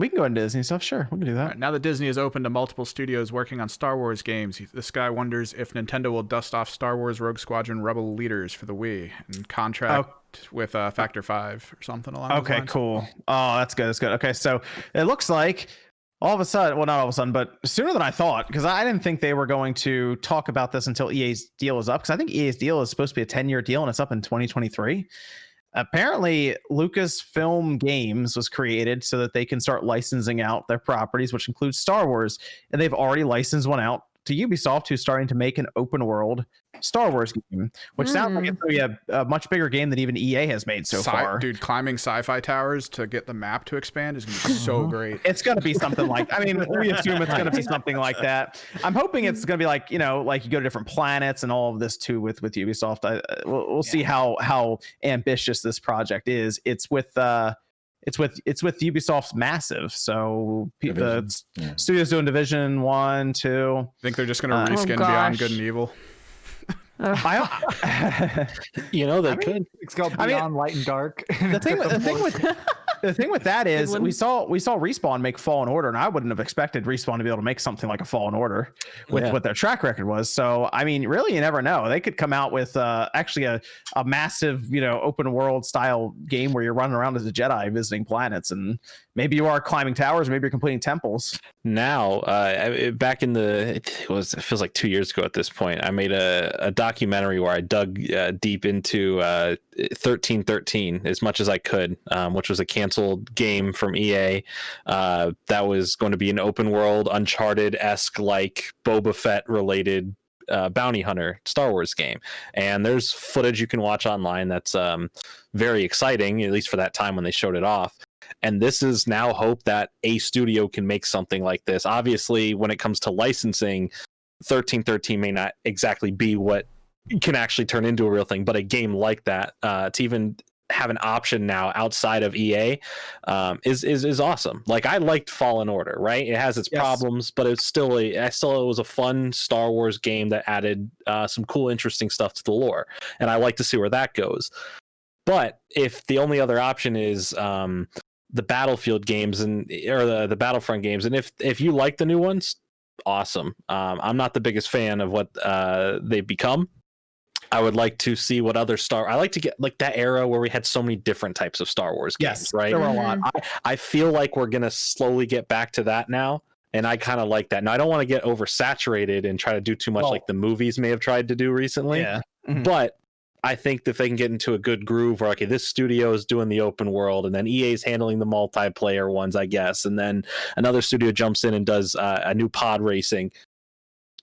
We can go into Disney stuff. Sure, we can do that. Right, now that Disney is open to multiple studios working on Star Wars games, this guy wonders if Nintendo will dust off Star Wars Rogue Squadron Rebel Leaders for the Wii and contract with Factor 5 or something along those lines. Okay, cool. Oh, that's good. That's good. Okay, so it looks like all of a sudden, well, not all of a sudden, but sooner than I thought, because I didn't think they were going to talk about this until EA's deal is up, because I think EA's deal is supposed to be a 10-year deal and it's up in 2023. Apparently, Lucasfilm Games was created so that they can start licensing out their properties, which includes Star Wars, and they've already licensed one out to Ubisoft, who's starting to make an open world Star Wars game, which sounds like it's going to be a much bigger game than even EA has made so far. Dude, climbing sci-fi towers to get the map to expand is going to be so great. It's going to be something like, I mean, we assume it's going to be something like that. I'm hoping it's going to be like, you know, like you go to different planets and all of this too with Ubisoft. We'll see how ambitious this project is. It's with Ubisoft's Massive, so the studios doing Division 1, 2. I think they're just going to reskin Beyond Good and Evil. You know, they could. It's called Beyond Light and Dark. The thing with that is we saw Respawn make Fallen Order, and I wouldn't have expected Respawn to be able to make something like a Fallen Order with what their track record was. So I mean, really, you never know. They could come out with actually a massive, you know, open world style game where you're running around as a Jedi visiting planets, and maybe you are climbing towers, maybe you're completing temples. Now, back in it feels like 2 years ago at this point, I made a documentary where I dug deep into 1313 as much as I could, which was a canceled game from EA that was going to be an open world Uncharted-esque, like Boba Fett related bounty hunter Star Wars game. And there's footage you can watch online that's very exciting, at least for that time when they showed it off. And this is now hope that a studio can make something like this. Obviously, when it comes to licensing, 1313 may not exactly be what can actually turn into a real thing, but a game like that, to even have an option now outside of EA, is awesome. Like, I liked Fallen Order, right? It has its problems, but it's still it was a fun Star Wars game that added some cool, interesting stuff to the lore, and I like to see where that goes. But if the only other option is the Battlefield games or the Battlefront games, and if you like the new ones, awesome. I'm not the biggest fan of what they've become. I would like to see what other I like to get like that era where we had so many different types of Star Wars games, right? There were a lot. I feel like we're going to slowly get back to that now. And I kind of like that. Now, I don't want to get oversaturated and try to do too much like the movies may have tried to do recently. Yeah. Mm-hmm. But I think that they can get into a good groove where, okay, this studio is doing the open world, and then EA's handling the multiplayer ones, I guess. And then another studio jumps in and does a new pod racing.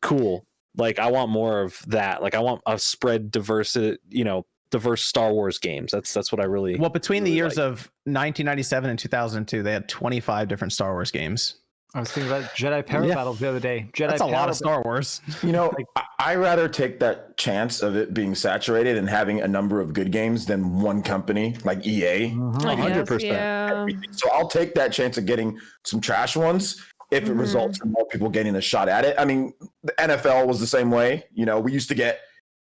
Cool. Like, I want more of that. Like, I want a spread diverse Star Wars games. That's what I really. Well, between really the years of 1997 and 2002, they had 25 different Star Wars games. I was thinking about Jedi Power Battles the other day. That's a lot of Star Wars. You know, I rather take that chance of it being saturated and having a number of good games than one company like EA. 100%. Yeah. So I'll take that chance of getting some trash ones if it results in more people getting a shot at it. I mean, the NFL was the same way. You know, we used to get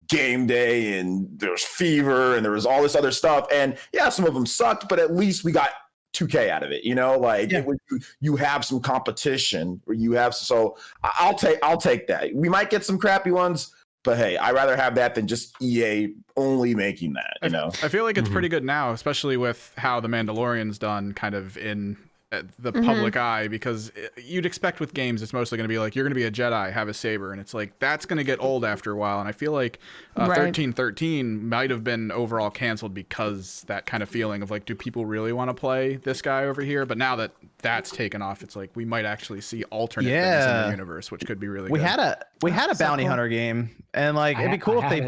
Game Day and there was Fever and there was all this other stuff. And yeah, some of them sucked, but at least we got 2K out of it, you know, like you have some competition or you have, so I'll take that. We might get some crappy ones, but hey, I'd rather have that than just EA only making that, you know. I feel like it's pretty good now, especially with how The Mandalorian's done kind of in the public eye, because you'd expect with games it's mostly going to be like, you're going to be a Jedi, have a saber, and it's like that's going to get old after a while. And I feel like 1313 might have been overall canceled because that kind of feeling of like, do people really want to play this guy over here? But now that that's taken off, it's like we might actually see alternate things in the universe, which could be really good. We had a bounty hunter game, and like it'd be cool if they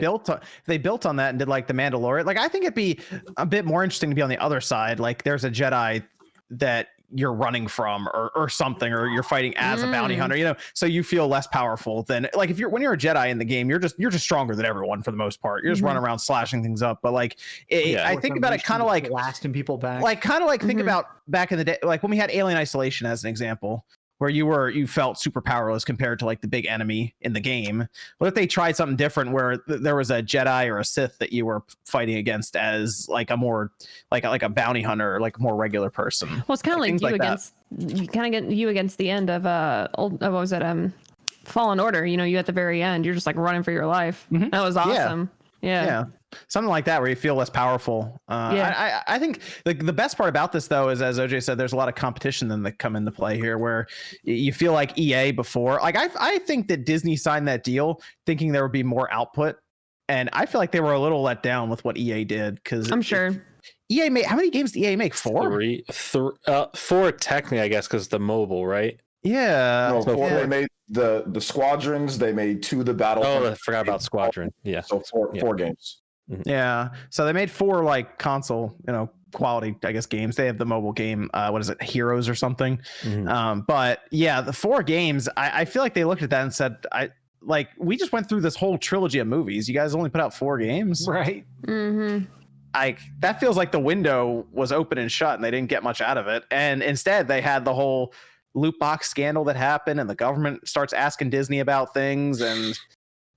built on that and did like the Mandalorian. Like, I think it'd be a bit more interesting to be on the other side. Like, there's a Jedi that you're running from or something, or you're fighting as a bounty hunter, you know, so you feel less powerful than like when you're a Jedi in the game, you're just stronger than everyone for the most part. You're just running around slashing things up. But like I think about it kind of like blasting people back, like kind of like think about back in the day, like when we had Alien Isolation as an example, where you felt super powerless compared to like the big enemy in the game. What if they tried something different where there was a Jedi or a Sith that you were fighting against as like a more like a bounty hunter, like a more regular person? Well, it's kind of like you you kind of get you against the end of what was it, Fallen Order. You know, you at the very end, you're just like running for your life. Mhm. That was awesome. Yeah. Something like that where you feel less powerful. I think the best part about this though is, as OJ said, there's a lot of competition then that come into play here where you feel like EA before, like I think that Disney signed that deal thinking there would be more output, and I feel like they were a little let down with what EA did, because I'm sure EA made, how many games did EA make? Four technically, I guess, because the mobile, right? Yeah. No, So four, four. they made the Squadrons. They made 2 of the Battlefront. Oh, I forgot about Squadron. Yeah. So four games. Yeah. So they made 4 like console, quality, I guess, games. They have the mobile game, what is it, Heroes or something. But yeah, the 4 games, I feel like they looked at that and said, we just went through this whole trilogy of movies. You guys only put out 4 games. Right. That feels like the window was open and shut and they didn't get much out of it. And instead they had the whole loot box scandal that happened, and the government starts asking Disney about things. And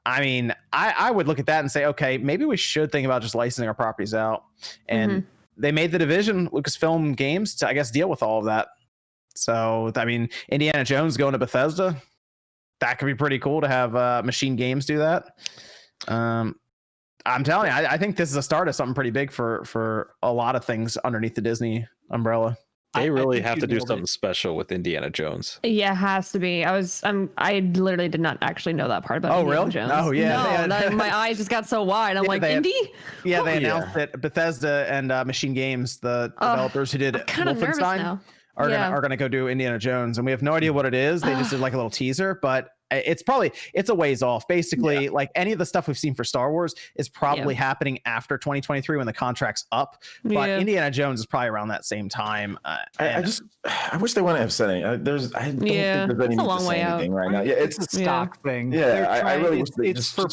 I mean, I would look at that and say, okay, maybe we should think about just licensing our properties out. And they made the division, Lucasfilm Games, to, I guess, deal with all of that. So, I mean, Indiana Jones going to Bethesda, that could be pretty cool to have Machine Games do that. I'm telling you, I think this is a start of something pretty big for a lot of things underneath the Disney umbrella. They really think have you to do nailed something it. special with Indiana Jones. Yeah, it has to be. I literally did not actually know that part about Oh, Indiana really? Jones. Oh, yeah. No, my eyes just got so wide. I'm Yeah, like, they had- Indy? Yeah, they announced that Bethesda and Machine Games, the developers who did I'm kind of nervous Wolfenstein, now. are gonna go do Indiana Jones, and we have no idea what it is. They just did like a little teaser, but it's a ways off. Basically, like any of the stuff we've seen for Star Wars is probably happening after 2023 when the contract's up. But Indiana Jones is probably around that same time. I wish they wouldn't have said anything. I don't think there's any it's need a long to say way out. anything right now. Yeah, it's It's a stock thing. Yeah, They're I trying- really wish they it's for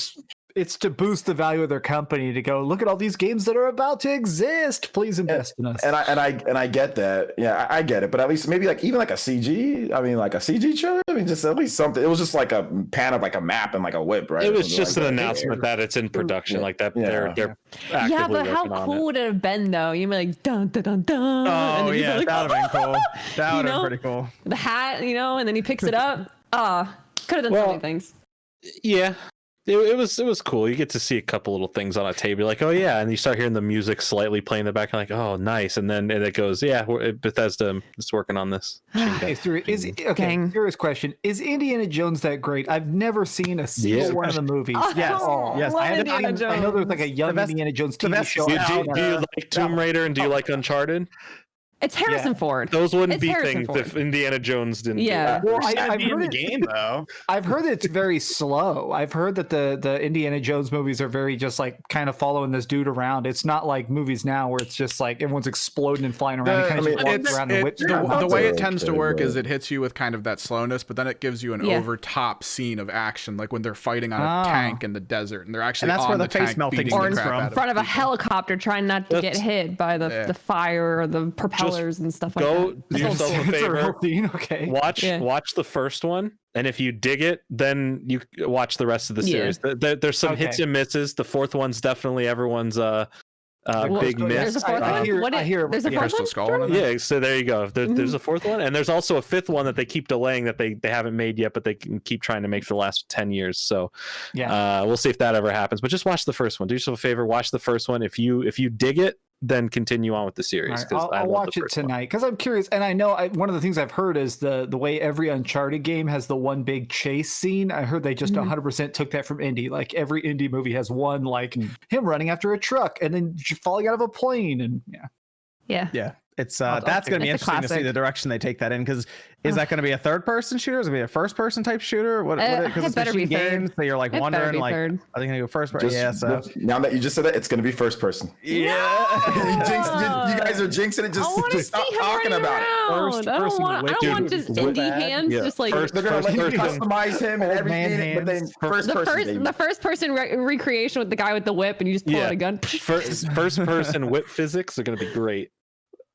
it's to boost the value of their company, to go, look at all these games that are about to exist. Please invest in us. and I get that. Yeah, I get it. But at least maybe even a CG. I mean, like a CG trailer. I mean, just at least something. It was just like a pan of like a map and like a whip, right? It Or was something just like an that. announcement that it's in production, like that. Yeah. They're Yeah, actively but how working on cool it. would it have been though? You'd be like, dun dun dun dun. and Oh then you'd be yeah, like, that would have been cool. That would have know? been pretty cool. the hat, and then he picks it up. Could have done so many things. Yeah. It was cool. You get to see a couple little things on a table. You're like, oh yeah, and you start hearing the music slightly playing in the back. You're like, oh nice, and then it goes, yeah, Bethesda is working on this. Okay, serious question. Is Indiana Jones that great? I've never seen a single one of the movies. Yes, Oh, yes. love I Indiana I know there's like a young best- Indiana Jones the TV best- show. do- out. Do you like Tomb Raider and do you like Uncharted? It's Harrison Ford. Those wouldn't It's be Harrison things Ford. if Indiana Jones didn't. Yeah. Do that. Well, I've I've in heard the it, game though. I've heard it's very slow. I've heard that the Indiana Jones movies are very just like kind of following this dude around. It's not like movies now where it's just like everyone's exploding and flying around. He kind of just walks around and whips around. The way it That's tends to okay, work but- is it hits you with kind of that slowness, but then it gives you an Yeah. over top scene of action, like when they're fighting on a tank in the desert, and they're actually And that's on where the the face tank melting beating Or the in crap out front of a people. helicopter trying not to get That's- hit by the fire or the propellers and stuff like Go that. do yourself a It's a favor. real scene. Okay. Watch the first one, and if you dig it, then you watch the rest of the series. There's some hits Okay. and misses. The fourth one's definitely everyone's big There's miss. a fourth I one? hear- What I hear- there's a yeah. fourth Crystal one? Skull. Jordan? Yeah, so there you go. There's a fourth one, and there's also a fifth one that they keep delaying that they haven't made yet, but they can keep trying to make for the last 10 years. So we'll see if that ever happens. But just watch the first one. Do yourself a favor, watch the first one. If you dig it, then continue on with the series. All 'Cause right, I'll love watch the it first one. tonight because I'm curious, and I know one of the things I've heard is the way every Uncharted game has the one big chase scene. I heard they just 100% took that from Indy. Like every Indy movie has one, like him running after a truck and then falling out of a plane, and Yeah. It's I'll that's going to be It's a interesting to see classic. the direction they take that in, because is that going to be a third person shooter? Is it going to be a first person type shooter? It Because it's better be Machine third. Games, so you're like It better wondering be like, third. are they going to go first person? Yeah. So Now that you just said that, it's going to be first person. yeah. You guys are jinxing it. I Just, want to just see stop him talking running about it. around. First I don't person want. I with don't want dude, just with indie that. hands, Yeah. just like First They're going to let you person. customize him and Old man everything, but then hands. first the person. baby. first person recreation with the guy with the whip, and you just pull out a gun. First person whip physics are going to be great.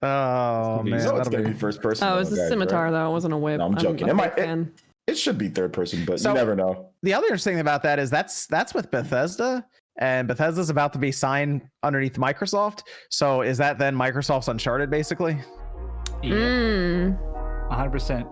Oh You man, know it's that'll going to be be first person. Oh, it was though, a guys, scimitar right? though. It wasn't a whip. No, I'm joking. a It might- big fan. It should be third person, but So- you never know. the other interesting thing about that is that's with Bethesda, and Bethesda's about to be signed underneath Microsoft. So is that then Microsoft's Uncharted basically? Mm. 100%.